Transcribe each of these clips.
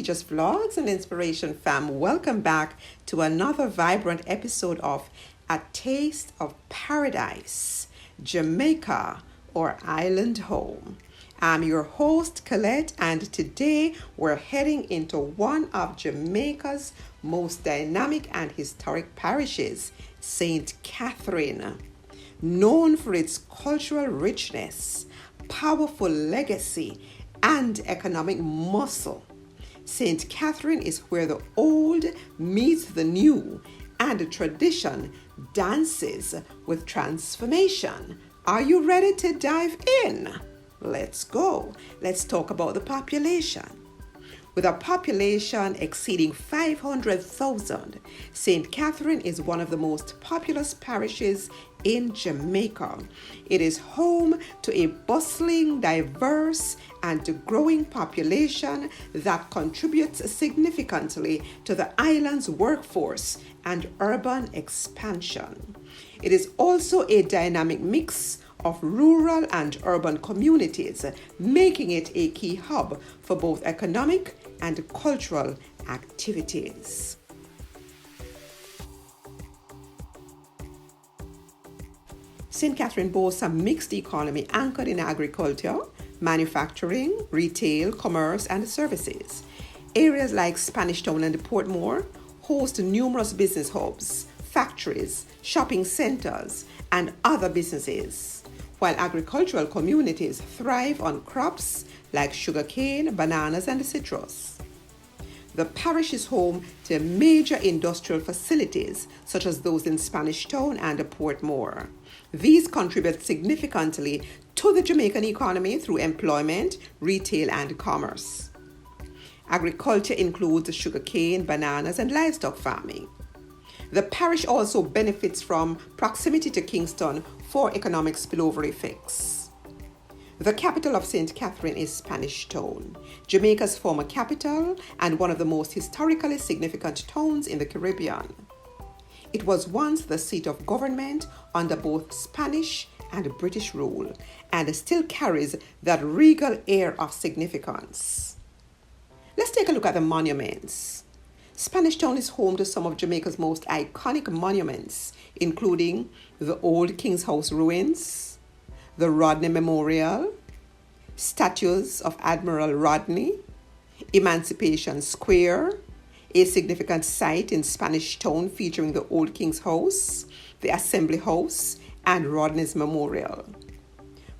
prestigious vlogs and inspiration fam. Welcome back to another vibrant episode of A Taste of Paradise, Jamaica or Island Home. I'm your host, Colette, and today we're heading into one of Jamaica's most dynamic and historic parishes, St. Catherine. Known for its cultural richness, powerful legacy, and economic muscle, St. Catherine is where the old meets the new and the tradition dances with transformation. Are you ready to dive in? Let's go. Let's talk about the population. With a population exceeding 500,000, St. Catherine is one of the most populous parishes in Jamaica. It is home to a bustling, diverse, and growing population that contributes significantly to the island's workforce and urban expansion. It is also a dynamic mix of rural and urban communities, making it a key hub for both economic and cultural activities. St. Catherine boasts a mixed economy anchored in agriculture, manufacturing, retail, commerce, and services. Areas like Spanish Town and Portmore host numerous business hubs, factories, shopping centers, and other businesses, while agricultural communities thrive on crops like sugarcane, bananas, and citrus. The parish is home to major industrial facilities such as those in Spanish Town and Portmore. These contribute significantly to the Jamaican economy through employment, retail, and commerce. Agriculture includes sugarcane, bananas, and livestock farming. The parish also benefits from proximity to Kingston for economic spillover effects. The capital of St. Catherine is Spanish Town, Jamaica's former capital and one of the most historically significant towns in the Caribbean. It was once the seat of government under both Spanish and British rule, and still carries that regal air of significance. Let's take a look at the monuments. Spanish Town is home to some of Jamaica's most iconic monuments, including the Old King's House ruins, the Rodney Memorial, statues of Admiral Rodney, Emancipation Square, a significant site in Spanish Town featuring the Old King's House, the Assembly House, and Rodney's Memorial.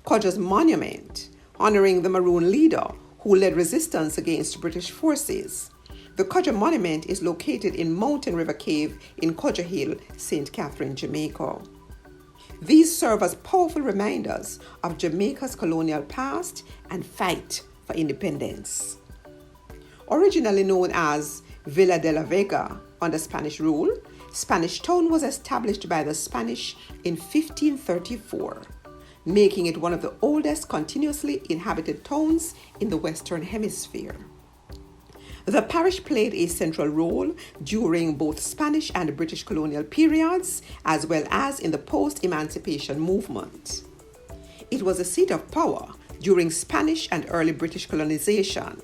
Codger's Monument, honoring the Maroon leader who led resistance against British forces. The Codger Monument is located in Mountain River Cave in Codger Hill, St. Catherine, Jamaica. These serve as powerful reminders of Jamaica's colonial past and fight for independence. Originally known as Villa de la Vega under Spanish rule, Spanish Town was established by the Spanish in 1534, making it one of the oldest continuously inhabited towns in the Western Hemisphere. The parish played a central role during both Spanish and British colonial periods, as well as in the post-emancipation movement. It was a seat of power during Spanish and early British colonization.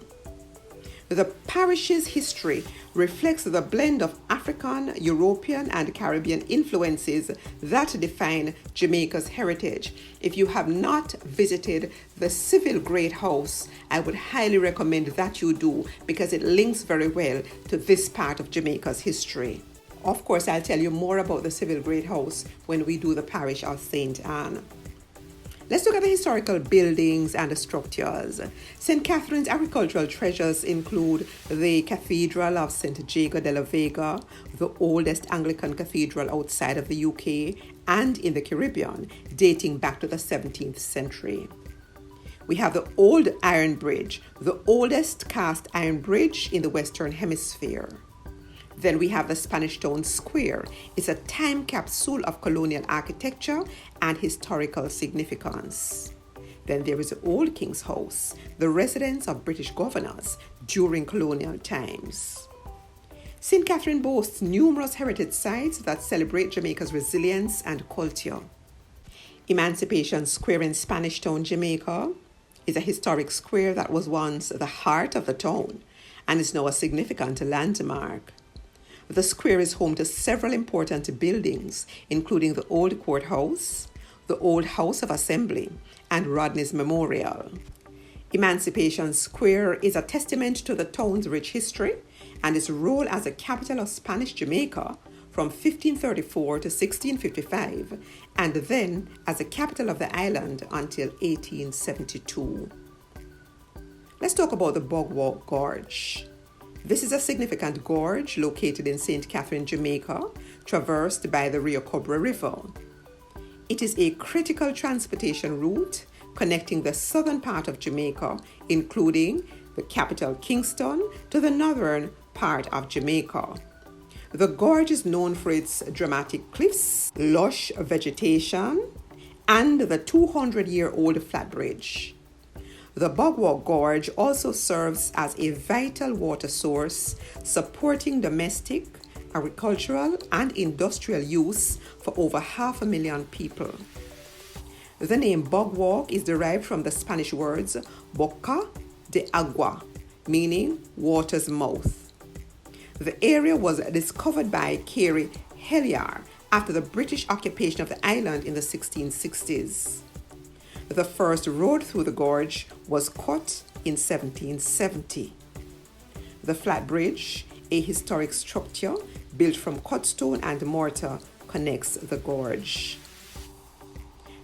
The parish's history reflects the blend of African, European, and Caribbean influences that define Jamaica's heritage. If you have not visited the Civil Great House, I would highly recommend that you do because it links very well to this part of Jamaica's history. Of course, I'll tell you more about the Civil Great House when we do the parish of St. Anne. Let's look at the historical buildings and the structures. St. Catherine's agricultural treasures include the Cathedral of St. Jago de la Vega, the oldest Anglican cathedral outside of the UK and in the Caribbean, dating back to the 17th century. We have the Old Iron Bridge, the oldest cast iron bridge in the Western Hemisphere. Then we have the Spanish Town Square. It's a time capsule of colonial architecture and historical significance. Then there is the Old King's House, the residence of British governors during colonial times. St. Catherine boasts numerous heritage sites that celebrate Jamaica's resilience and culture. Emancipation Square in Spanish Town, Jamaica, is a historic square that was once the heart of the town and is now a significant landmark. The square is home to several important buildings, including the Old Courthouse, the Old House of Assembly, and Rodney's Memorial. Emancipation Square is a testament to the town's rich history and its role as a capital of Spanish Jamaica from 1534 to 1655, and then as the capital of the island until 1872. Let's talk about the Bogwalk Gorge. This is a significant gorge located in St. Catherine, Jamaica, traversed by the Rio Cobre River. It is a critical transportation route connecting the southern part of Jamaica, including the capital Kingston, to the northern part of Jamaica. The gorge is known for its dramatic cliffs, lush vegetation, and the 200-year-old flat bridge. The Bogwalk Gorge also serves as a vital water source, supporting domestic, agricultural, and industrial use for over 500,000 people. The name Bogwalk is derived from the Spanish words boca de agua, meaning water's mouth. The area was discovered by Carey Hellshire after the British occupation of the island in the 1660s. The first road through the gorge was cut in 1770. The flat bridge, a historic structure built from cut stone and mortar, connects the gorge.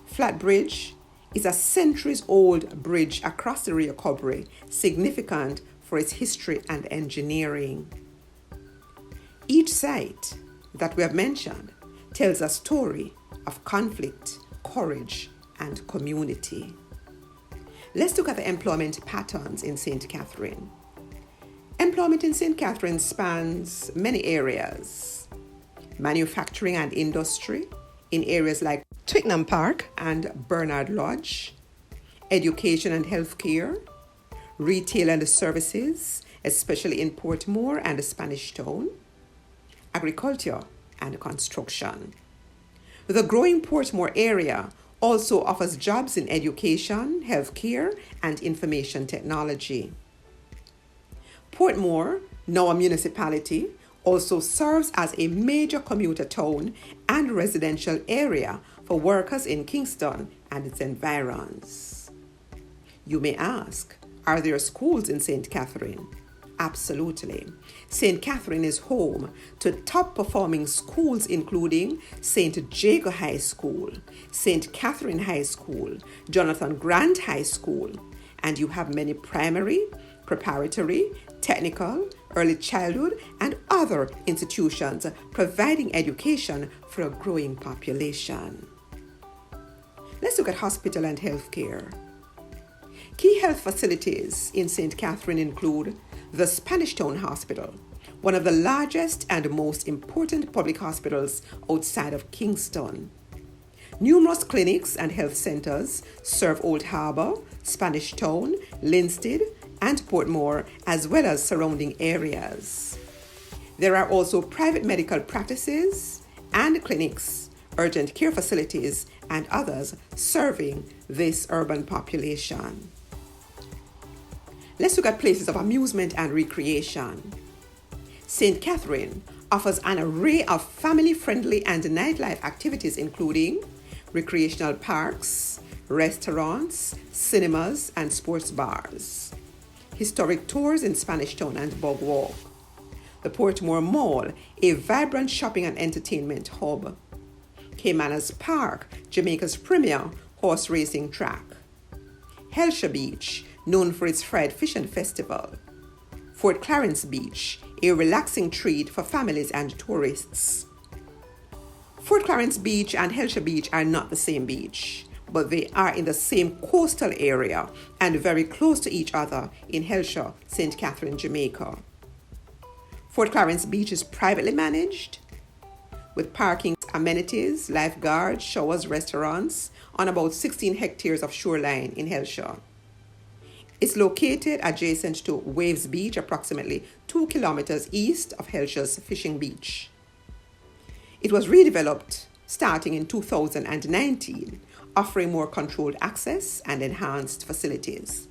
Flat bridge is a centuries-old bridge across the Rio Cobre, significant for its history and engineering. Each site that we have mentioned tells a story of conflict, courage, and community. Let's look at the employment patterns in St. Catherine. Employment in St. Catherine spans many areas. Manufacturing and industry in areas like Twickenham Park and Bernard Lodge. Education and healthcare. Retail and services, especially in Portmore and the Spanish Town. Agriculture and construction. The growing Portmore area also offers jobs in education, healthcare, and information technology. Portmore, now a municipality, also serves as a major commuter town and residential area for workers in Kingston and its environs. You may ask, are there schools in St. Catherine? Absolutely. St. Catherine is home to top-performing schools including St. Jago High School, St. Catherine High School, Jonathan Grant High School, and you have many primary, preparatory, technical, early childhood, and other institutions providing education for a growing population. Let's look at hospital and healthcare. Key health facilities in St. Catherine include the Spanish Town Hospital, one of the largest and most important public hospitals outside of Kingston. Numerous clinics and health centers serve Old Harbour, Spanish Town, Linstead, and Portmore, as well as surrounding areas. There are also private medical practices and clinics, urgent care facilities, and others serving this urban population. Let's look at places of amusement and recreation. St. Catherine offers an array of family-friendly and nightlife activities including recreational parks, restaurants, cinemas, and sports bars. Historic tours in Spanish Town and Bogwalk. The Portmore Mall, a vibrant shopping and entertainment hub. Caymanas Park, Jamaica's premier horse racing track. Hellshire Beach, known for its fried fish and festival. Fort Clarence Beach, a relaxing treat for families and tourists. Fort Clarence Beach and Hellshire Beach are not the same beach, but they are in the same coastal area and very close to each other in Hellshire, St. Catherine, Jamaica. Fort Clarence Beach is privately managed with parking, amenities, lifeguards, showers, restaurants on about 16 hectares of shoreline in Hellshire. It's located adjacent to Waves Beach, approximately 2 kilometers east of Hellshire's Fishing Beach. It was redeveloped starting in 2019, offering more controlled access and enhanced facilities.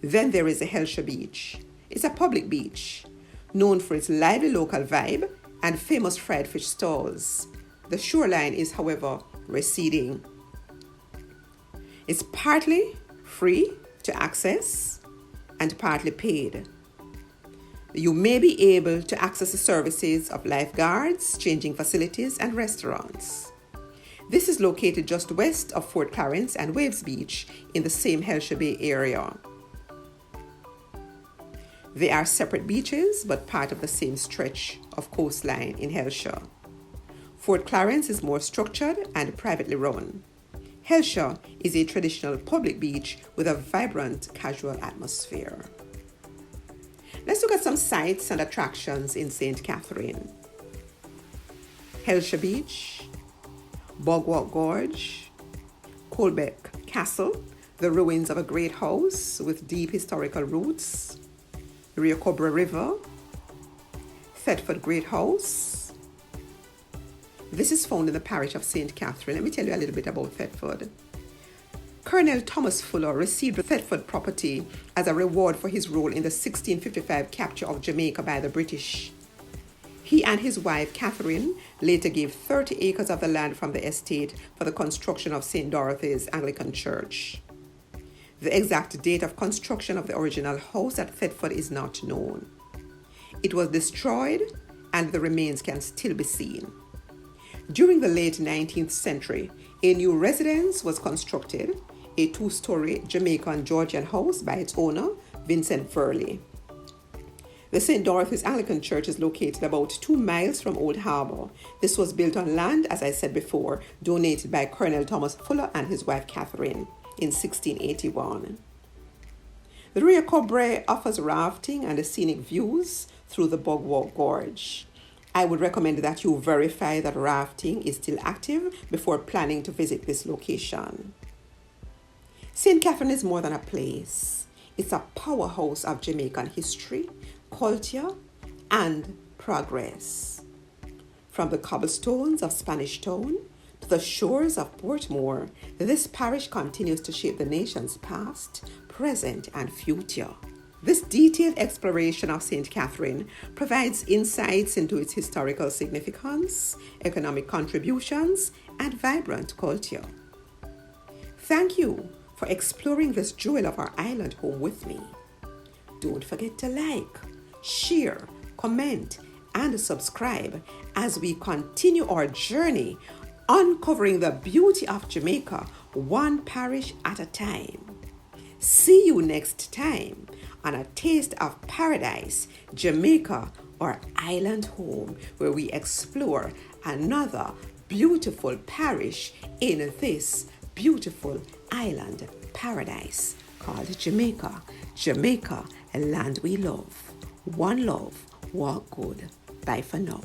Then there is the Hellshire Beach, It's a public beach, known for its lively local vibe and famous fried fish stalls. The shoreline is, however, receding. It's partly free to access and partly paid. You may be able to access the services of lifeguards, changing facilities, and restaurants. This is located just west of Fort Clarence and Waves Beach in the same Hellshire Bay area. They are separate beaches, but part of the same stretch of coastline in Hellshire. Fort Clarence is more structured and privately run. Hellshire is a traditional public beach with a vibrant casual atmosphere. Let's look at some sights and attractions in St. Catherine. Hellshire Beach, Bogwalk Gorge, Colbeck Castle, the ruins of a great house with deep historical roots, the Rio Cobra River, Thetford Great House. This is found in the parish of St. Catherine. Let me tell you a little bit about Thetford. Colonel Thomas Fuller received the Thetford property as a reward for his role in the 1655 capture of Jamaica by the British. He and his wife, Catherine, later gave 30 acres of the land from the estate for the construction of St. Dorothy's Anglican Church. The exact date of construction of the original house at Thetford is not known. It was destroyed and the remains can still be seen. During the late 19th century, a new residence was constructed, a two-story Jamaican Georgian house by its owner, Vincent Verley. The St. Dorothy's Anglican Church is located about 2 miles from Old Harbour. This was built on land, as I said before, donated by Colonel Thomas Fuller and his wife Catherine in 1681. The Rio Cobra offers rafting and scenic views through the Bogwalk Gorge. I would recommend that you verify that rafting is still active before planning to visit this location. St. Catherine is more than a place. It's a powerhouse of Jamaican history, culture, and progress. From the cobblestones of Spanish Town to the shores of Portmore, this parish continues to shape the nation's past, present, and future. This detailed exploration of St. Catherine provides insights into its historical significance, economic contributions, and vibrant culture. Thank you for exploring this jewel of our island home with me. Don't forget to like, share, comment, and subscribe as we continue our journey uncovering the beauty of Jamaica one parish at a time. See you next time on A Taste of Paradise, Jamaica, our island home, where we explore another beautiful parish in this beautiful island paradise called Jamaica. Jamaica, a land we love. One love, walk good. Bye for now.